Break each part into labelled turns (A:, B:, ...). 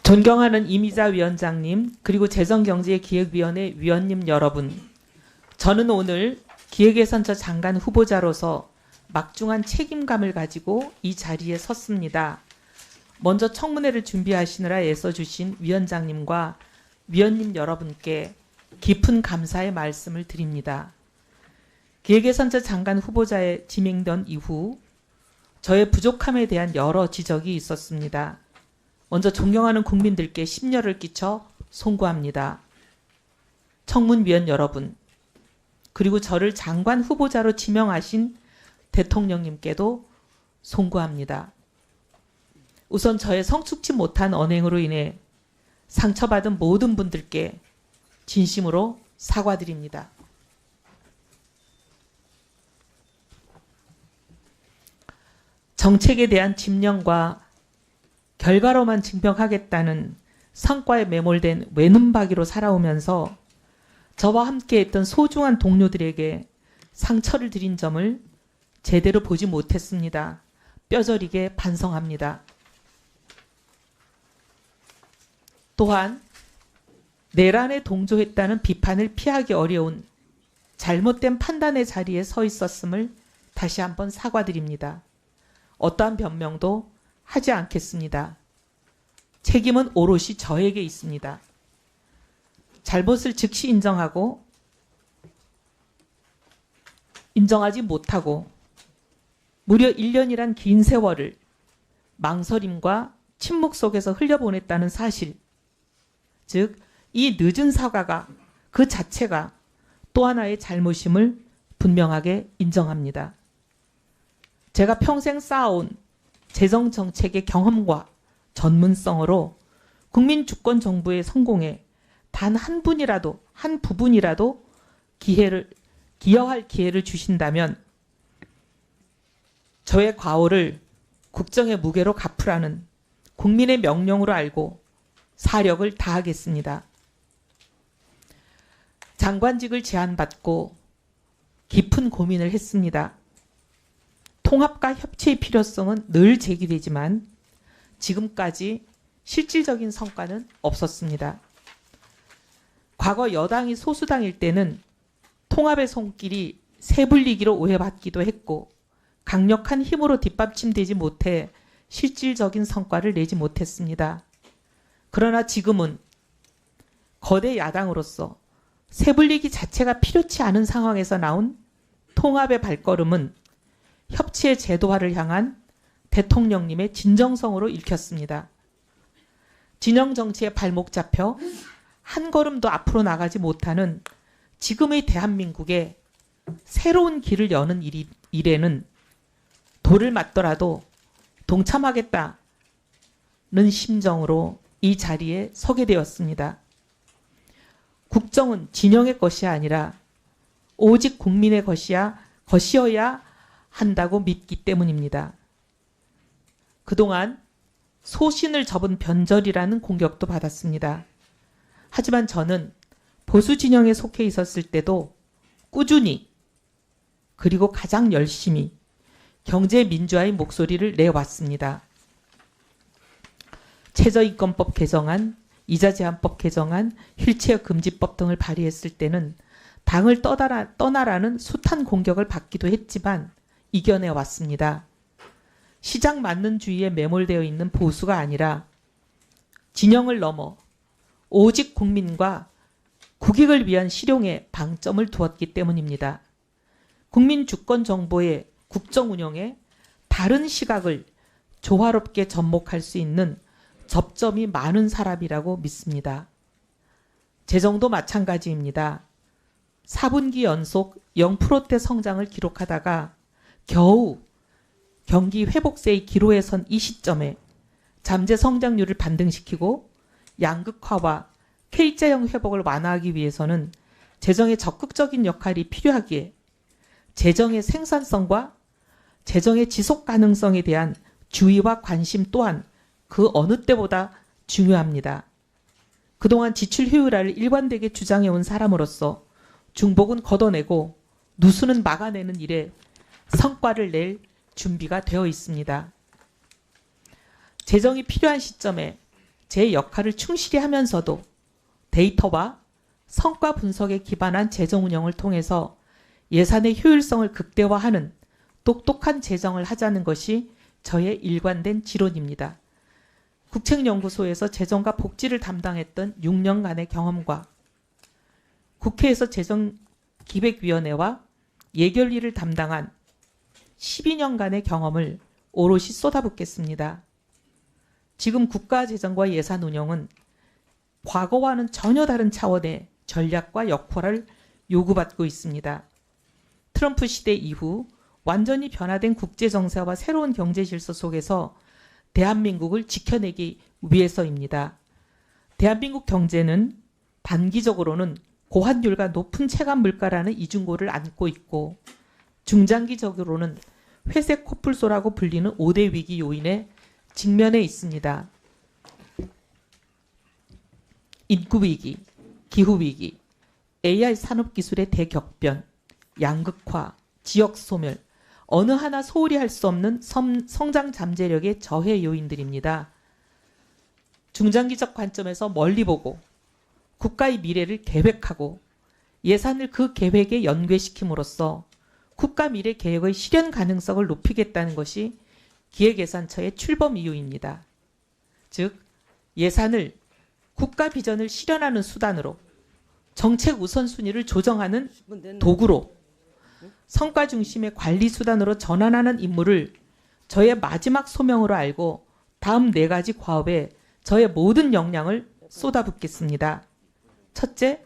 A: 존경하는 이미자 위원장님, 그리고 재정경제기획위원회 위원님 여러분, 저는 오늘 기획예산처 장관 후보자로서 막중한 책임감을 가지고 이 자리에 섰습니다. 먼저 청문회를 준비하시느라 애써주신 위원장님과 위원님 여러분께 깊은 감사의 말씀을 드립니다. 기획예산처 장관 후보자에 지명된 이후 저의 부족함에 대한 여러 지적이 있었습니다. 먼저 존경하는 국민들께 심려를 끼쳐 송구합니다. 청문위원 여러분, 그리고 저를 장관 후보자로 지명하신 대통령님께도 송구합니다. 우선 저의 성숙치 못한 언행으로 인해 상처받은 모든 분들께 진심으로 사과드립니다. 정책에 대한 집념과 결과로만 증명하겠다는 성과에 매몰된 외눈박이로 살아오면서 저와 함께했던 소중한 동료들에게 상처를 드린 점을 제대로 보지 못했습니다. 뼈저리게 반성합니다. 또한 내란에 동조했다는 비판을 피하기 어려운 잘못된 판단의 자리에 서 있었음을 다시 한번 사과드립니다. 어떠한 변명도 하지 않겠습니다. 책임은 오롯이 저에게 있습니다. 잘못을 즉시 인정하지 못하고 무려 1년이란 긴 세월을 망설임과 침묵 속에서 흘려보냈다는 사실, 즉 이 늦은 사과가 그 자체가 또 하나의 잘못임을 분명하게 인정합니다. 제가 평생 쌓아온 재정정책의 경험과 전문성으로 국민주권 정부의 성공에 단 한 분이라도, 한 부분이라도 기여할 기회를 주신다면 저의 과오를 국정의 무게로 갚으라는 국민의 명령으로 알고 사력을 다하겠습니다. 장관직을 제안받고 깊은 고민을 했습니다. 통합과 협치의 필요성은 늘 제기되지만 지금까지 실질적인 성과는 없었습니다. 과거 여당이 소수당일 때는 통합의 손길이 세불리기로 오해받기도 했고 강력한 힘으로 뒷받침되지 못해 실질적인 성과를 내지 못했습니다. 그러나 지금은 거대 야당으로서 세불리기 자체가 필요치 않은 상황에서 나온 통합의 발걸음은 협치의 제도화를 향한 대통령님의 진정성으로 읽혔습니다. 진영 정치에 발목 잡혀 한 걸음도 앞으로 나가지 못하는 지금의 대한민국에 새로운 길을 여는 일에는 돌을 맞더라도 동참하겠다는 심정으로 이 자리에 서게 되었습니다. 국정은 진영의 것이 아니라 오직 국민의 것이어야 한다고 믿기 때문입니다. 그동안 소신을 접은 변절이라는 공격도 받았습니다. 하지만 저는 보수 진영에 속해 있었을 때도 꾸준히 그리고 가장 열심히 경제민주화의 목소리를 내왔습니다. 최저임금법 개정안, 이자제한법 개정안, 휠체어 금지법 등을 발의했을 때는 당을 떠나라는 숱한 공격을 받기도 했지만 이겨내왔습니다. 시장 맞는주의에 매몰되어 있는 보수가 아니라 진영을 넘어 오직 국민과 국익을 위한 실용에 방점을 두었기 때문입니다. 국민주권정보의 국정운영에 다른 시각을 조화롭게 접목할 수 있는 접점이 많은 사람이라고 믿습니다. 재정도 마찬가지입니다. 4분기 연속 0%대 성장을 기록하다가 겨우 경기 회복세의 기로에 선 이 시점에 잠재 성장률을 반등시키고 양극화와 K자형 회복을 완화하기 위해서는 재정의 적극적인 역할이 필요하기에 재정의 생산성과 재정의 지속 가능성에 대한 주의와 관심 또한 그 어느 때보다 중요합니다. 그동안 지출 효율화를 일관되게 주장해온 사람으로서 중복은 걷어내고 누수는 막아내는 일에 성과를 낼 준비가 되어 있습니다. 재정이 필요한 시점에 제 역할을 충실히 하면서도 데이터와 성과 분석에 기반한 재정 운영을 통해서 예산의 효율성을 극대화하는 똑똑한 재정을 하자는 것이 저의 일관된 지론입니다. 국책연구소에서 재정과 복지를 담당했던 6년간의 경험과 국회에서 재정기획위원회와 예결위를 담당한 12년간의 경험을 오롯이 쏟아붓겠습니다. 지금 국가재정과 예산 운영은 과거와는 전혀 다른 차원의 전략과 역할을 요구받고 있습니다. 트럼프 시대 이후 완전히 변화된 국제정세와 새로운 경제질서 속에서 대한민국을 지켜내기 위해서입니다. 대한민국 경제는 단기적으로는 고환율과 높은 체감 물가라는 이중고를 안고 있고 중장기적으로는 회색 코뿔소라고 불리는 5대 위기 요인에 직면해 있습니다. 인구위기, 기후위기, AI 산업기술의 대격변, 양극화, 지역소멸, 어느 하나 소홀히 할 수 없는 성장 잠재력의 저해 요인들입니다. 중장기적 관점에서 멀리 보고 국가의 미래를 계획하고 예산을 그 계획에 연계시킴으로써 국가 미래 계획의 실현 가능성을 높이겠다는 것이 기획예산처의 출범 이유입니다. 즉 예산을 국가 비전을 실현하는 수단으로 정책 우선순위를 조정하는 도구로 성과 중심의 관리 수단으로 전환하는 임무를 저의 마지막 소명으로 알고 다음 4가지 과업에 저의 모든 역량을 쏟아붓겠습니다. 첫째,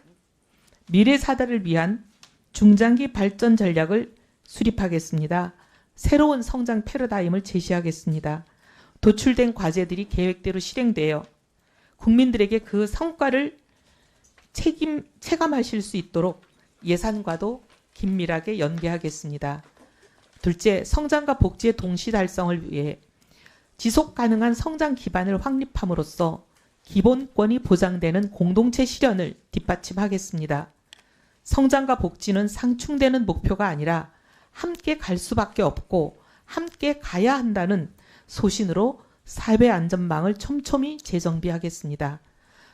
A: 미래 사대를 위한 중장기 발전 전략을 수립하겠습니다. 새로운 성장 패러다임을 제시하겠습니다. 도출된 과제들이 계획대로 실행되어 국민들에게 그 성과를 체감하실 수 있도록 예산과도 긴밀하게 연계하겠습니다. 둘째, 성장과 복지의 동시 달성을 위해 지속 가능한 성장 기반을 확립함으로써 기본권이 보장되는 공동체 실현을 뒷받침하겠습니다. 성장과 복지는 상충되는 목표가 아니라 함께 갈 수밖에 없고 함께 가야 한다는 소신으로 사회 안전망을 촘촘히 재정비하겠습니다.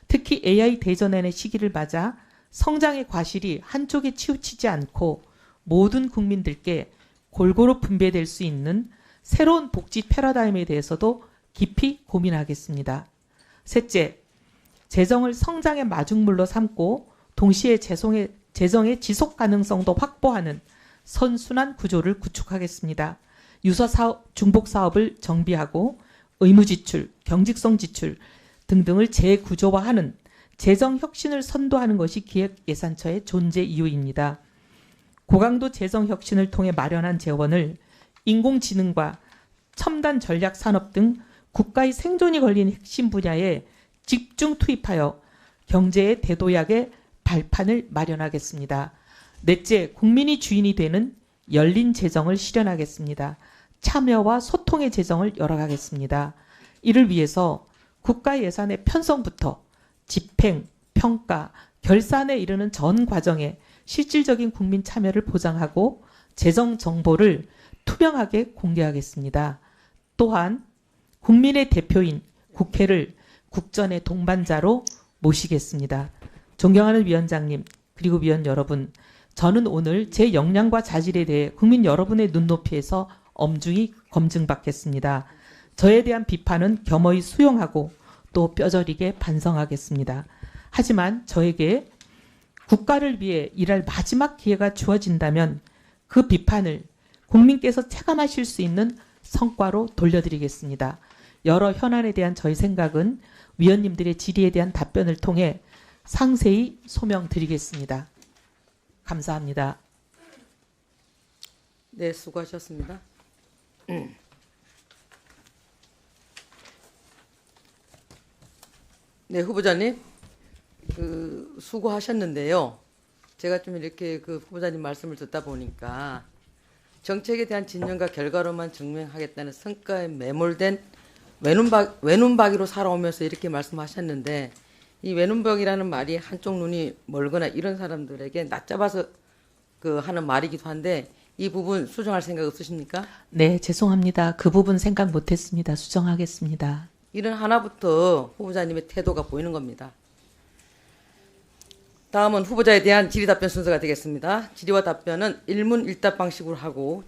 A: 특히 AI 대전환의 시기를 맞아 성장의 과실이 한쪽에 치우치지 않고 모든 국민들께 골고루 분배될 수 있는 새로운 복지 패러다임에 대해서도 깊이 고민하겠습니다. 셋째, 재정을 성장의 마중물로 삼고 동시에 재정의 지속 가능성도 확보하는 선순환 구조를 구축하겠습니다. 유사 사업, 중복 사업을 정비하고 의무 지출, 경직성 지출 등등을 재구조화하는 재정 혁신을 선도하는 것이 기획예산처의 존재 이유입니다. 고강도 재정 혁신을 통해 마련한 재원을 인공지능과 첨단 전략 산업 등 국가의 생존이 걸린 핵심 분야에 집중 투입하여 경제의 대도약의 발판을 마련하겠습니다. 넷째, 국민이 주인이 되는 열린 재정을 실현하겠습니다. 참여와 소통의 재정을 열어가겠습니다. 이를 위해서 국가 예산의 편성부터 집행, 평가, 결산에 이르는 전 과정에 실질적인 국민 참여를 보장하고 재정 정보를 투명하게 공개하겠습니다. 또한 국민의 대표인 국회를 국전의 동반자로 모시겠습니다. 존경하는 위원장님 그리고 위원 여러분, 저는 오늘 제 역량과 자질에 대해 국민 여러분의 눈높이에서 엄중히 검증받겠습니다. 저에 대한 비판은 겸허히 수용하고 또 뼈저리게 반성하겠습니다. 하지만 저에게 국가를 위해 일할 마지막 기회가 주어진다면 그 비판을 국민께서 체감하실 수 있는 성과로 돌려드리겠습니다. 여러 현안에 대한 저희 생각은 위원님들의 질의에 대한 답변을 통해 상세히 소명드리겠습니다. 감사합니다.
B: 네, 수고하셨습니다. 네, 후보자님, 수고하셨는데요. 제가 좀 이렇게 후보자님 말씀을 듣다 보니까 정책에 대한 진정과 결과로만 증명하겠다는 성과에 매몰된 외눈박이로 살아오면서 이렇게 말씀하셨는데, 이 외눈박이라는 말이 한쪽 눈이 멀거나 이런 사람들에게 낮잡아서 하는 말이기도 한데, 이 부분 수정할 생각 없으십니까?
A: 네, 죄송합니다. 그 부분 생각 못했습니다. 수정하겠습니다.
B: 이런 하나부터 후보자님의 태도가 보이는 겁니다. 다음은 후보자에 대한 질의 답변 순서가 되겠습니다. 질의와 답변은 일문 일답 방식으로 하고